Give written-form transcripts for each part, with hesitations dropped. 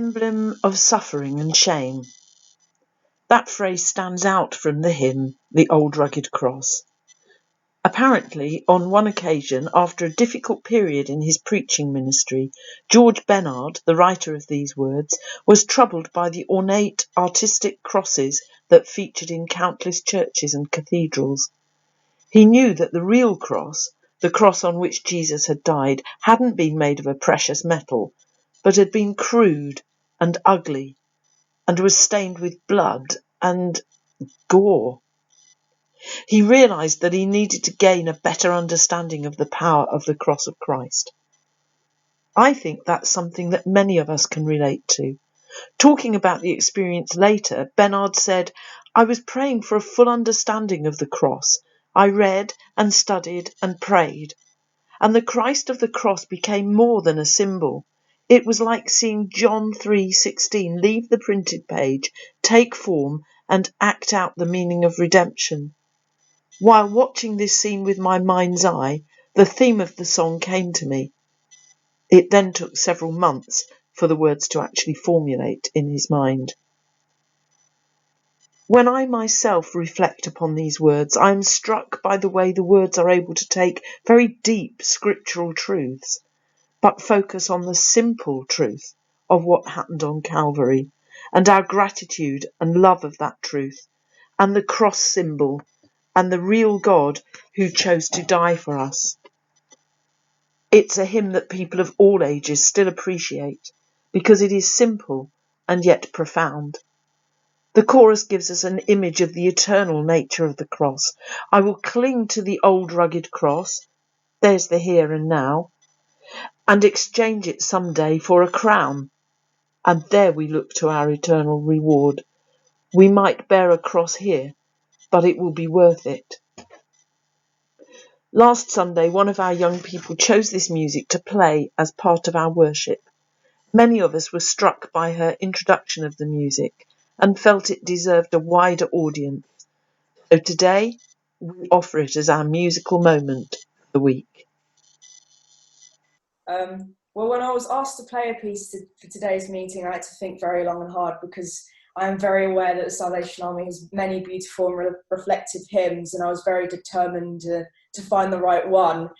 emblem of suffering and shame. That phrase stands out from the hymn, The Old Rugged Cross. Apparently, on one occasion, after a difficult period in his preaching ministry, George Bennard, the writer of these words, was troubled by the ornate artistic crosses that featured in countless churches and cathedrals. He knew that the real cross, the cross on which Jesus had died, hadn't been made of a precious metal, but had been crude and ugly, and was stained with blood and gore. He realised that he needed to gain a better understanding of the power of the cross of Christ. I think that's something that many of us can relate to. Talking about the experience later, Bennard said, "I was praying for a full understanding of the cross. I read and studied and prayed. And the Christ of the cross became more than a symbol. It was like seeing John 3:16 leave the printed page, take form, and act out the meaning of redemption. While watching this scene with my mind's eye, the theme of the song came to me." It then took several months for the words to actually formulate in his mind. When I myself reflect upon these words, I am struck by the way the words are able to take very deep scriptural truths, but focus on the simple truth of what happened on Calvary, and our gratitude and love of that truth, and the cross symbol, and the real God who chose to die for us. It's a hymn that people of all ages still appreciate, because it is simple and yet profound. The chorus gives us an image of the eternal nature of the cross. I will cling to the old rugged cross, there's the here and now, and exchange it someday for a crown. And there we look to our eternal reward. We might bear a cross here, but it will be worth it. Last Sunday, one of our young people chose this music to play as part of our worship. Many of us were struck by her introduction of the music and felt it deserved a wider audience. So today, we offer it as our musical moment of the week. Well, when I was asked to play a piece for today's meeting, I had to think very long and hard, because I am very aware that the Salvation Army has many beautiful and reflective hymns, and I was very determined to find the right one.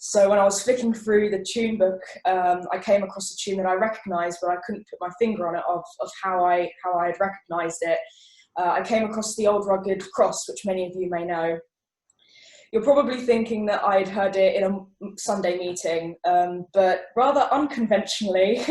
So when I was flicking through the tune book, I came across a tune that I recognised, but I couldn't put my finger on it of how I had recognised it. I came across the Old Rugged Cross, which many of you may know. You're probably thinking that I'd heard it in a Sunday meeting, but rather unconventionally,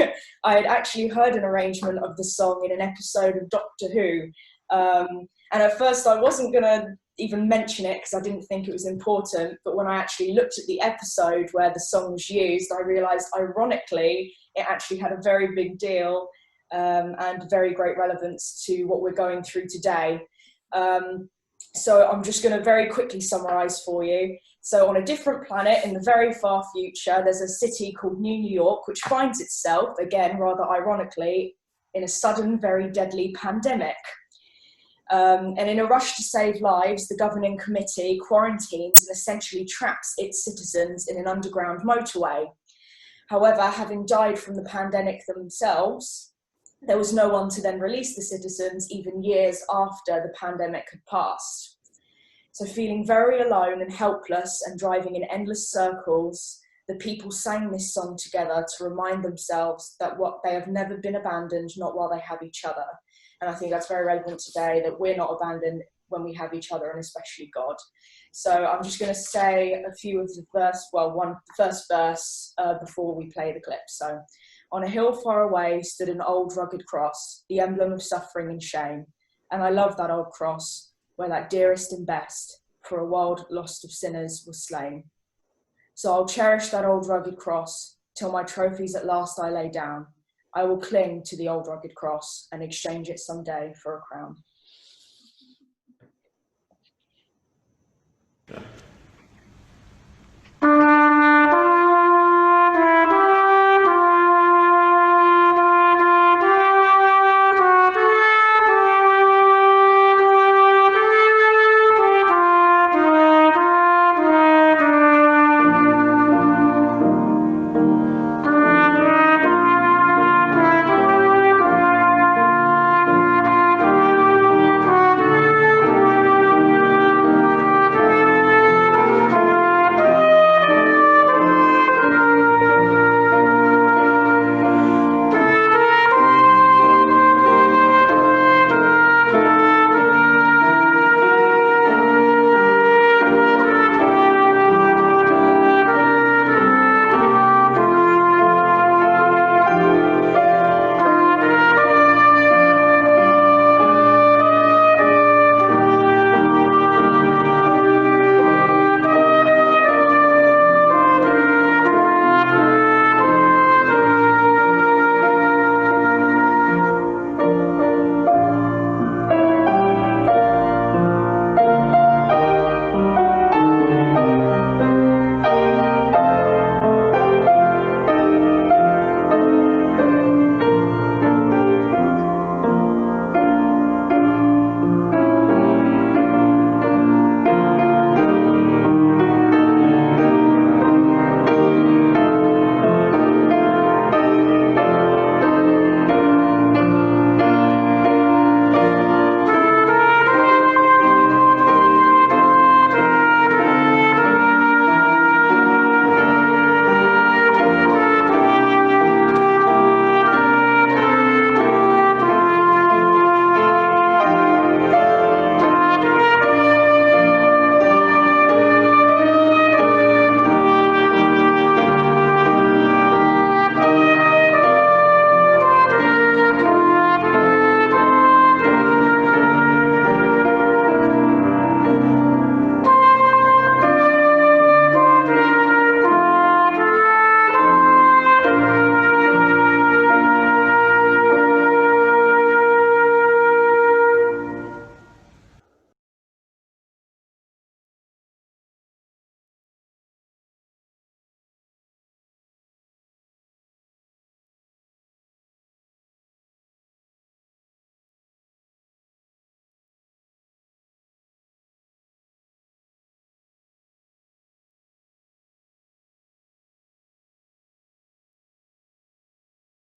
I had actually heard an arrangement of the song in an episode of Doctor Who. And at first I wasn't going to even mention it because I didn't think it was important, but when I actually looked at the episode where the song was used, I realised, ironically, it actually had a very big deal and very great relevance to what we're going through today. So I'm just going to very quickly summarise for you. So on a different planet in the very far future, there's a city called New York, which finds itself, again, rather ironically, in a sudden, very deadly pandemic. And in a rush to save lives, the governing committee quarantines and essentially traps its citizens in an underground motorway. However, having died from the pandemic themselves, there was no one to then release the citizens even years after the pandemic had passed. So feeling very alone and helpless and driving in endless circles, the people sang this song together to remind themselves that what they have never been abandoned, not while they have each other. And I think that's very relevant today, that we're not abandoned when we have each other, and especially God. So I'm just going to say a few of the first verse before we play the clip. So, on a hill far away stood an old rugged cross, the emblem of suffering and shame. And I love that old cross, where that dearest and best, for a world lost of sinners, was slain. So I'll cherish that old rugged cross, till my trophies at last I lay down. I will cling to the old rugged cross, and exchange it someday for a crown.